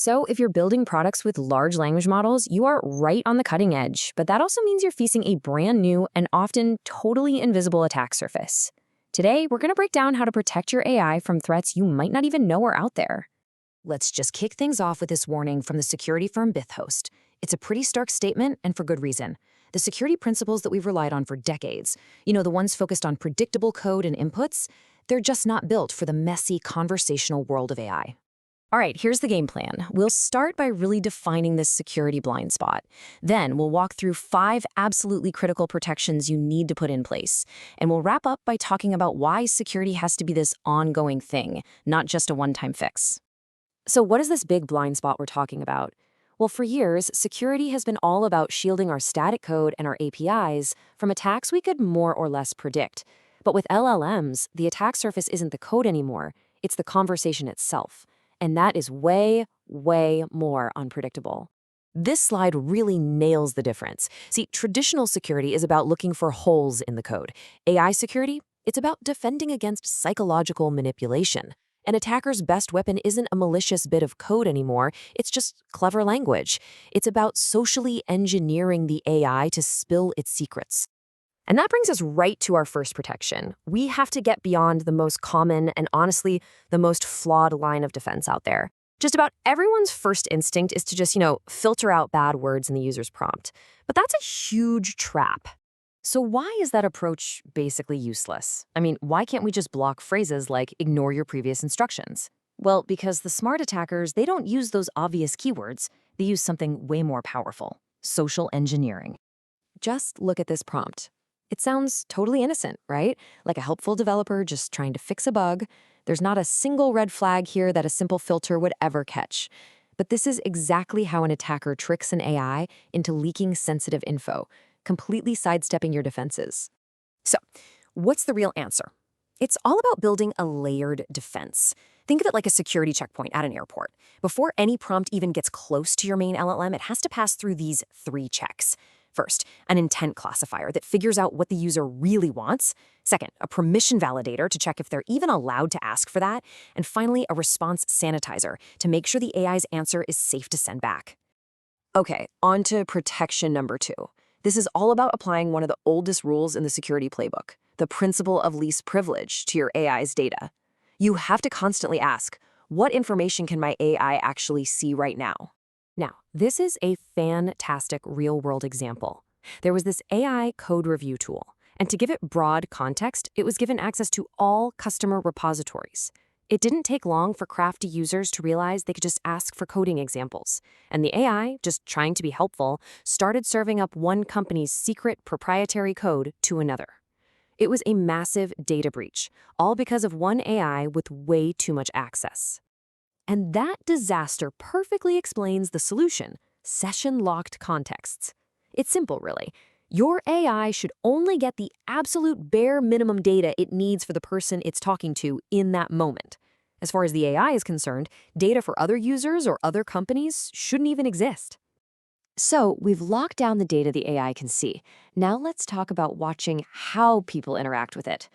So if you're building products with large language models, you are right on the cutting edge, but that also means you're facing a brand new and often totally invisible attack surface. Today, we're going to break down how to protect your AI from threats you might not even know are out there. Let's just kick things off with this warning from the security firm Bithost. It's a pretty stark statement, and for good reason. The security principles that we've relied on for decades, the ones focused on predictable code and inputs, they're just not built for the messy conversational world of AI. All right, here's the game plan. We'll start by really defining this security blind spot. Then we'll walk through 5 absolutely critical protections you need to put in place. And we'll wrap up by talking about why security has to be this ongoing thing, not just a one-time fix. So what is this big blind spot we're talking about? Well, for years, security has been all about shielding our static code and our APIs from attacks we could more or less predict. But with LLMs, the attack surface isn't the code anymore, it's the conversation itself. And that is way, way more unpredictable. This slide really nails the difference. See, traditional security is about looking for holes in the code. AI security, it's about defending against psychological manipulation. An attacker's best weapon isn't a malicious bit of code anymore, it's just clever language. It's about socially engineering the AI to spill its secrets. And that brings us right to our first protection. We have to get beyond the most common and honestly, the most flawed line of defense out there. Just about everyone's first instinct is to just, filter out bad words in the user's prompt. But that's a huge trap. So why is that approach basically useless? I mean, why can't we just block phrases like ignore your previous instructions? Well, because the smart attackers, they don't use those obvious keywords. They use something way more powerful: social engineering. Just look at this prompt. It sounds totally innocent, right? Like a helpful developer just trying to fix a bug. There's not a single red flag here that a simple filter would ever catch. But this is exactly how an attacker tricks an AI into leaking sensitive info, completely sidestepping your defenses. So, what's the real answer? It's all about building a layered defense. Think of it like a security checkpoint at an airport. Before any prompt even gets close to your main LLM, it has to pass through these 3 checks. First, an intent classifier that figures out what the user really wants. Second, a permission validator to check if they're even allowed to ask for that. And finally, a response sanitizer to make sure the AI's answer is safe to send back. Okay, on to protection number 2. This is all about applying one of the oldest rules in the security playbook, the principle of least privilege, to your AI's data. You have to constantly ask, what information can my AI actually see right now? Now, this is a fantastic real-world example. There was this AI code review tool, and to give it broad context, it was given access to all customer repositories. It didn't take long for crafty users to realize they could just ask for coding examples, and the AI, just trying to be helpful, started serving up one company's secret proprietary code to another. It was a massive data breach, all because of one AI with way too much access. And that disaster perfectly explains the solution: session-locked contexts. It's simple, really. Your AI should only get the absolute bare minimum data it needs for the person it's talking to in that moment. As far as the AI is concerned, data for other users or other companies shouldn't even exist. So we've locked down the data the AI can see. Now let's talk about watching how people interact with it.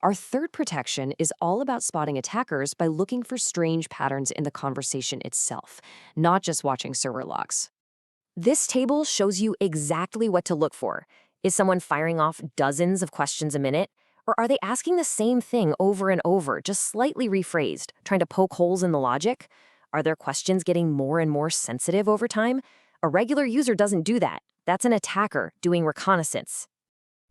Our third protection is all about spotting attackers by looking for strange patterns in the conversation itself, not just watching server logs. This table shows you exactly what to look for. Is someone firing off dozens of questions a minute? Or are they asking the same thing over and over, just slightly rephrased, trying to poke holes in the logic? Are their questions getting more and more sensitive over time? A regular user doesn't do that. That's an attacker doing reconnaissance.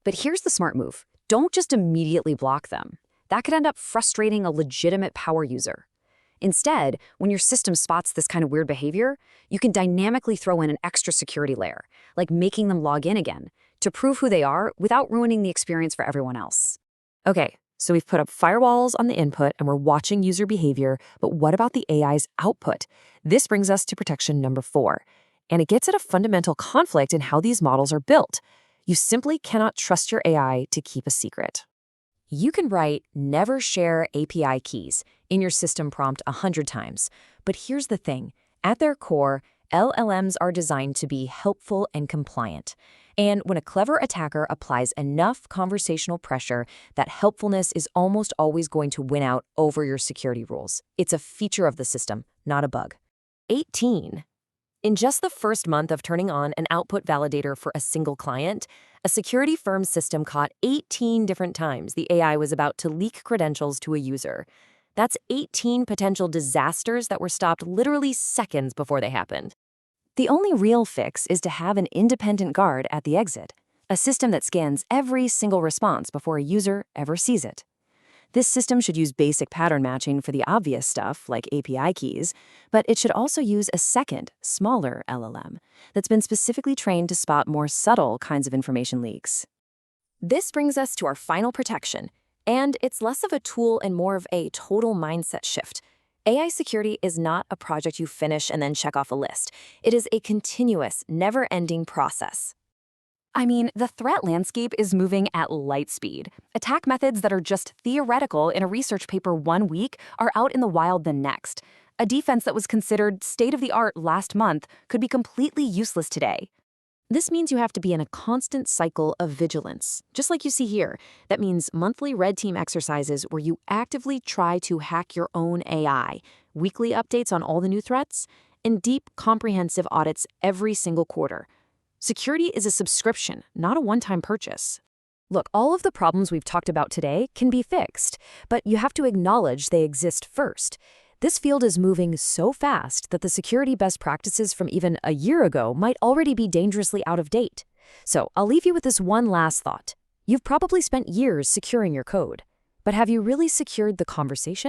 But here's the smart move. Don't just immediately block them. That could end up frustrating a legitimate power user. Instead, when your system spots this kind of weird behavior, you can dynamically throw in an extra security layer, like making them log in again, to prove who they are without ruining the experience for everyone else. Okay, so we've put up firewalls on the input and we're watching user behavior, but what about the AI's output? This brings us to protection number 4, and it gets at a fundamental conflict in how these models are built. You simply cannot trust your AI to keep a secret. You can write "never share API keys" in your system prompt 100 times. But here's the thing. At their core, LLMs are designed to be helpful and compliant. And when a clever attacker applies enough conversational pressure, that helpfulness is almost always going to win out over your security rules. It's a feature of the system, not a bug. 18. In just the first month of turning on an output validator for a single client, a security firm's system caught 18 different times the AI was about to leak credentials to a user. That's 18 potential disasters that were stopped literally seconds before they happened. The only real fix is to have an independent guard at the exit, a system that scans every single response before a user ever sees it. This system should use basic pattern matching for the obvious stuff, like API keys, but it should also use a second, smaller LLM that's been specifically trained to spot more subtle kinds of information leaks. This brings us to our final protection, and it's less of a tool and more of a total mindset shift. AI security is not a project you finish and then check off a list. It is a continuous, never-ending process. I mean, the threat landscape is moving at light speed. Attack methods that are just theoretical in a research paper one week are out in the wild the next. A defense that was considered state-of-the-art last month could be completely useless today. This means you have to be in a constant cycle of vigilance, just like you see here. That means monthly red team exercises where you actively try to hack your own AI, weekly updates on all the new threats, and deep, comprehensive audits every single quarter. Security is a subscription, not a one-time purchase. Look, all of the problems we've talked about today can be fixed, but you have to acknowledge they exist first. This field is moving so fast that the security best practices from even a year ago might already be dangerously out of date. So I'll leave you with this one last thought. You've probably spent years securing your code, but have you really secured the conversation?